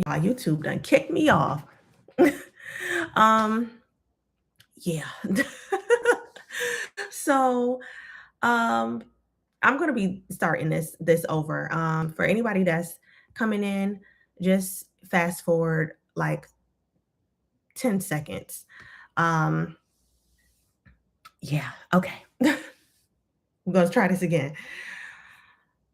YouTube done kicked me off. um, yeah. So, um, I'm gonna be starting this over. For anybody that's coming in, just fast forward like 10 seconds. Um, yeah, okay. We're gonna try this again.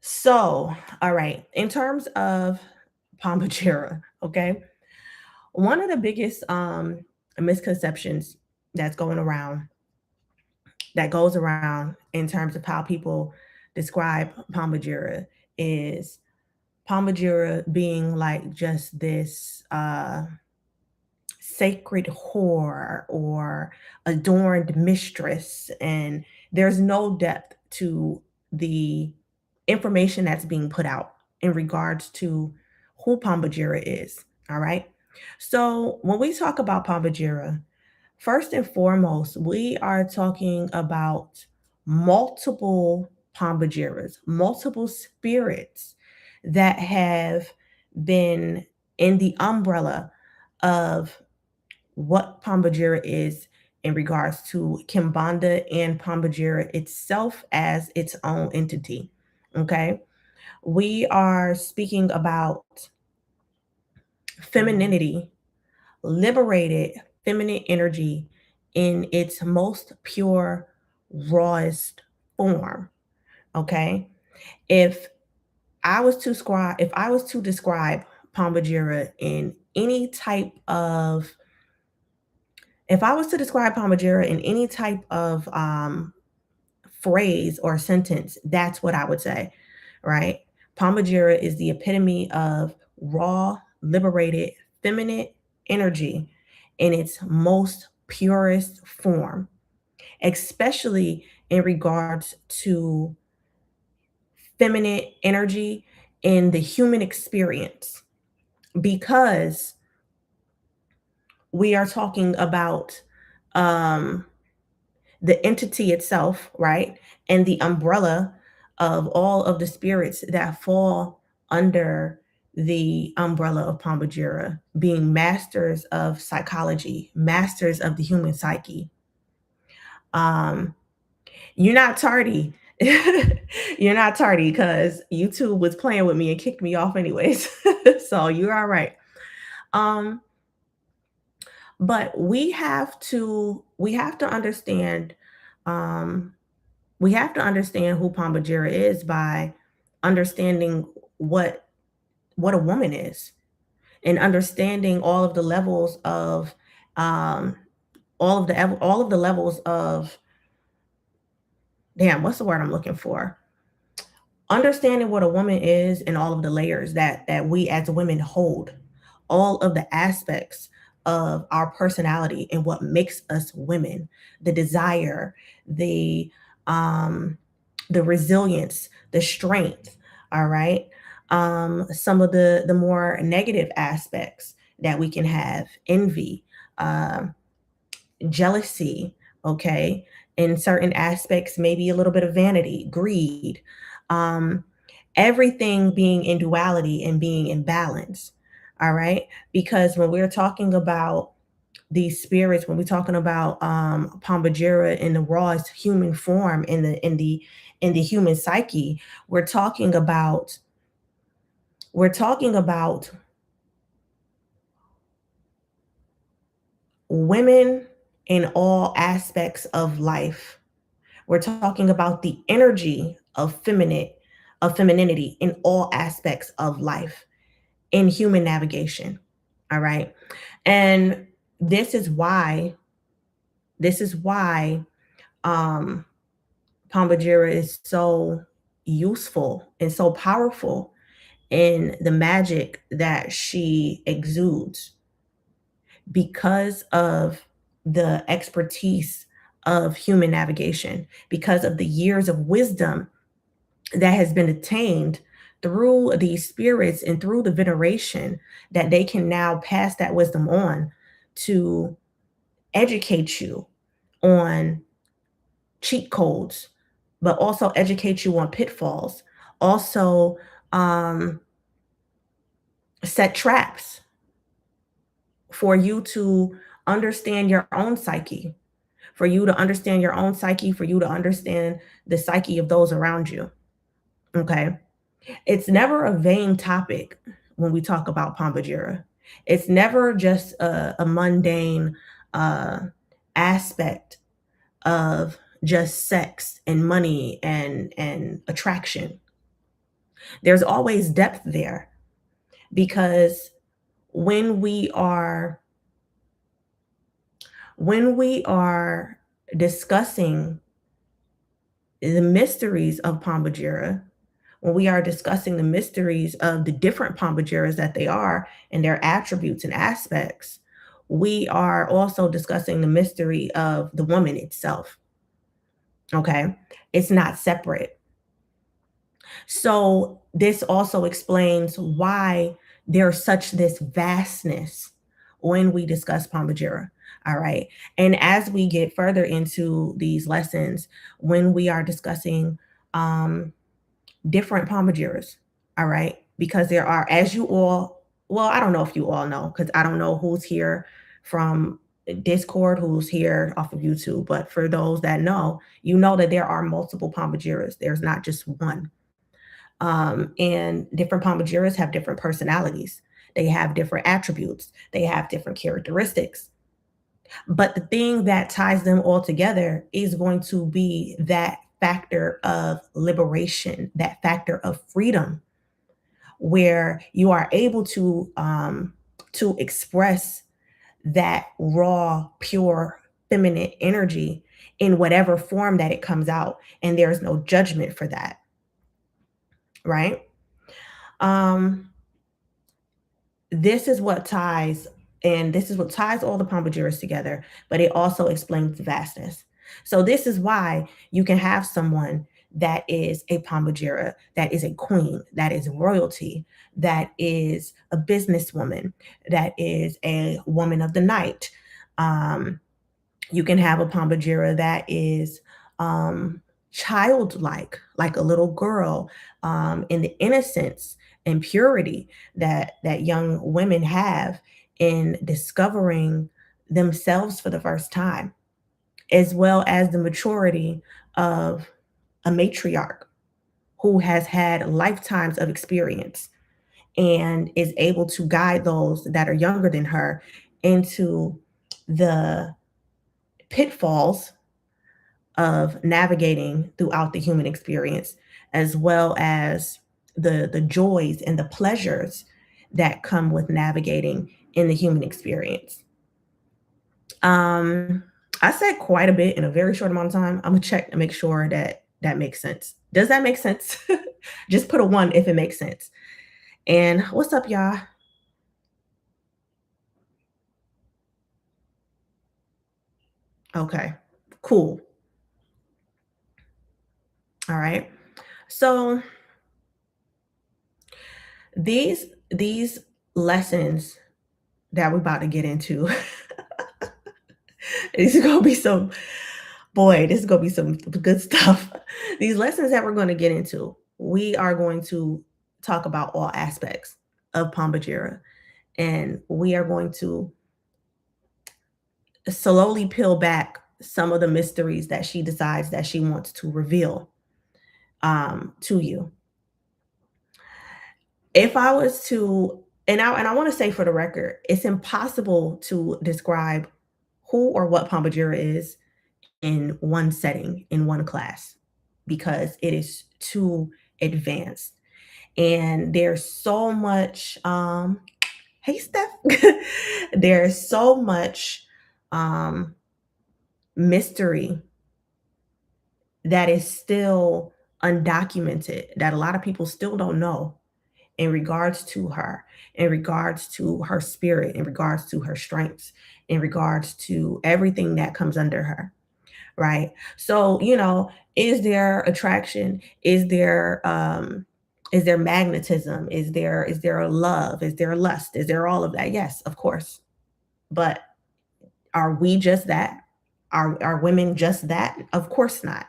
So, all right, in terms of Pomba Gira, okay, one of the biggest misconceptions that's going around that goes around in terms of how people describe Pomba Gira is Pomba Gira being like just this sacred whore or adorned mistress, and there's no depth to the information that's being put out in regards to who Pomba Gira is. All right. So when we talk about Pomba Gira, first and foremost, we are talking about multiple Pomba Giras, multiple spirits that have been in the umbrella of what Pomba Gira is in regards to Kimbanda and Pomba Gira itself as its own entity. Okay. We are speaking about femininity, liberated feminine energy in its most pure, rawest form. Okay. If if I was to describe Pomba Gira in any type of if I was to describe Pomba Gira in any type of phrase or sentence, that's what I would say, right? Pomba Gira is the epitome of raw, liberated, feminine energy in its most purest form, especially in regards to feminine energy in the human experience, because we are talking about um, the entity itself, right? And the umbrella of all of the spirits that fall under the umbrella of Pomba Gira, being masters of psychology, masters of the human psyche. Um, you're not tardy. You're not tardy because YouTube was playing with me and kicked me off anyways. So you're all right. Um, but we have to understand um we have to understand who Pomba Gira is by understanding what a woman is, and understanding all of the levels of um all of the levels of, damn, what's the word I'm looking for? Understanding what a woman is and all of the layers that we as women hold, all of the aspects of our personality and what makes us women, the desire, the um the resilience, the strength, all right? Some of the more negative aspects that we can have, envy, um, jealousy, okay? In certain aspects, maybe a little bit of vanity, greed, um, everything being in duality and being in balance, all right? Because when we're talking about these spirits, when we're talking about Pomba Gira in the rawest human form, in the human psyche, we're talking about we're talking about women in all aspects of life. We're talking about the energy of femininity in all aspects of life in human navigation. All right. And this is why this is why um Pomba Gira is so useful and so powerful in the magic that she exudes, because of the expertise of human navigation, because of the years of wisdom that has been attained through these spirits and through the veneration, that they can now pass that wisdom on to educate you on cheat codes, but also educate you on pitfalls, also um, set traps for you to understand your own psyche, for you to understand your own psyche, for you to understand the psyche of those around you. Okay. It's never a vain topic when we talk about Pomba Gira. It's never just a mundane uh, aspect of just sex and money and attraction. There's always depth there because when we are when we are discussing the mysteries of Pomba Gira, when we are discussing the mysteries of the different Pomba Giras that they are and their attributes and aspects, we are also discussing the mystery of the woman itself. Okay. It's not separate. So this also explains why there's such this vastness when we discuss Pomba Gira. All right. And as we get further into these lessons, when we are discussing different Pomba Giras, all right? Because there are, as you all, well, I don't know if you all know, because I don't know who's here from Discord, who's here off of YouTube, but for those that know, you know that there are multiple Pomba Giras. There's not just one. And different Pomba Giras have different personalities. They have different attributes. They have different characteristics. But the thing that ties them all together is going to be that factor of liberation, that factor of freedom, where you are able to express that raw, pure, feminine energy in whatever form that it comes out, and there's no judgment for that, right? Um, this is what ties this is what ties all the Pombagiras together, but it also explains the vastness. So this is why you can have someone that is a Pombagira, that is a queen, that is royalty, that is a businesswoman, that is a woman of the night. Um, you can have a Pombagira that is childlike, like a little girl, in the innocence and purity that young women have in discovering themselves for the first time, as well as the maturity of a matriarch who has had lifetimes of experience and is able to guide those that are younger than her into the pitfalls of navigating throughout the human experience, as well as the joys and the pleasures that come with navigating in the human experience. Um, I said quite a bit in a very short amount of time. I'm gonna check to make sure that that makes sense. Does that make sense? Just put a one if it makes sense. And what's up, y'all? Okay, cool. All right. So these lessons that we're about to get into, this is gonna be some boy, this is gonna be some good stuff. These lessons that we're gonna get into, we are going to talk about all aspects of Pomba Gira, and we are going to slowly peel back some of the mysteries that she decides that she wants to reveal to you. If I was to, and I want to say for the record, it's impossible to describe who or what Pomba Gira is in one setting, in one class, because it is too advanced. And there's so much, hey, Steph, there's so much um, mystery that is still undocumented that a lot of people still don't know in regards to her, in regards to her spirit, in regards to her strengths, in regards to everything that comes under her. Right? So, is there attraction? Is there magnetism? Is there a love? Is there lust? Is there all of that? Yes, of course. But are we just that? Are women just that? Of course not.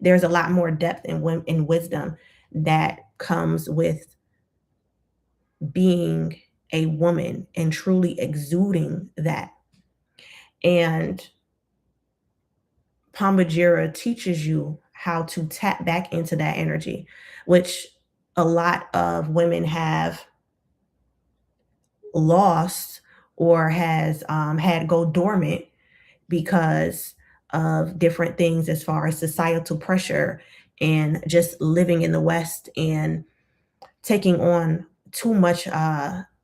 There's a lot more depth and wisdom that comes with being a woman and truly exuding that. And Pomba Gira teaches you how to tap back into that energy, which a lot of women have lost or has had go dormant because of different things as far as societal pressure and just living in the West and taking on too much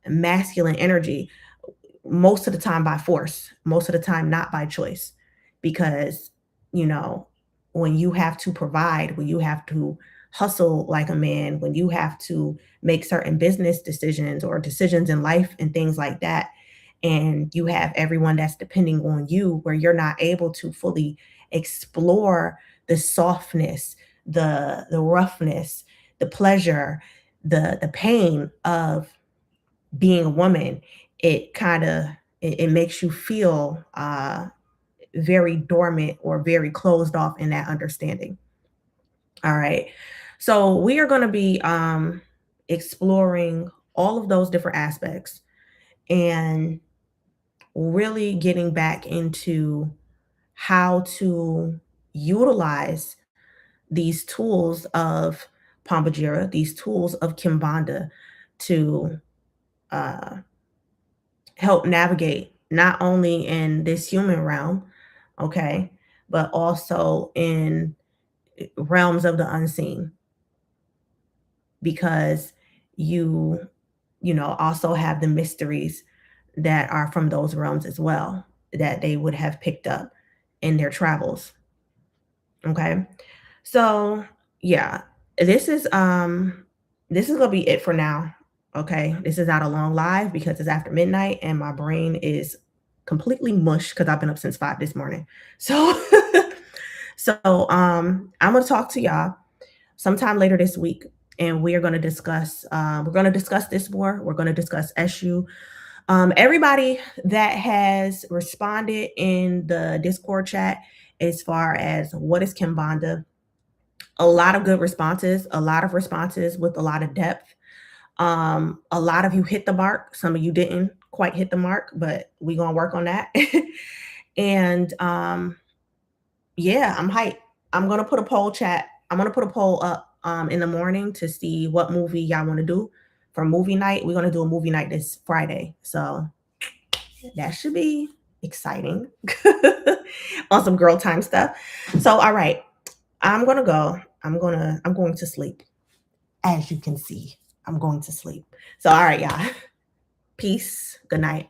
masculine energy, most of the time by force, most of the time not by choice. Because, you know, when you have to provide, when you have to hustle like a man, when you have to make certain business decisions or decisions in life and things like that, and you have everyone that's depending on you, where you're not able to fully explore the softness, the roughness, the pleasure, the pain of being a woman, it kind of it makes you feel very dormant or very closed off in that understanding. All right. So we are going to be exploring all of those different aspects and really getting back into how to utilize these tools of Pomba Gira, these tools of Kimbanda to uh, help navigate not only in this human realm, okay, but also in realms of the unseen, because you also have the mysteries that are from those realms as well that they would have picked up in their travels. Okay. So yeah, this is this is gonna be it for now. Okay. This is not a long live because it's after midnight and my brain is completely mush because I've been up since 5 this morning. So so I'm gonna talk to y'all sometime later this week and we are going to discuss this more. We're going to discuss SU. Everybody that has responded in the Discord chat as far as what is Kimbanda, a lot of good responses, a lot of responses with a lot of depth. A lot of you hit the mark, some of you didn't quite hit the mark, but we're gonna work on that. And yeah, I'm hyped. I'm gonna put a poll up in the morning to see what movie y'all want to do for movie night. We're gonna do a movie night this Friday, so that should be exciting on some girl time stuff. So all right, I'm gonna go. I'm going to sleep. As you can see, I'm going to sleep. So all right, y'all. Peace. Good night.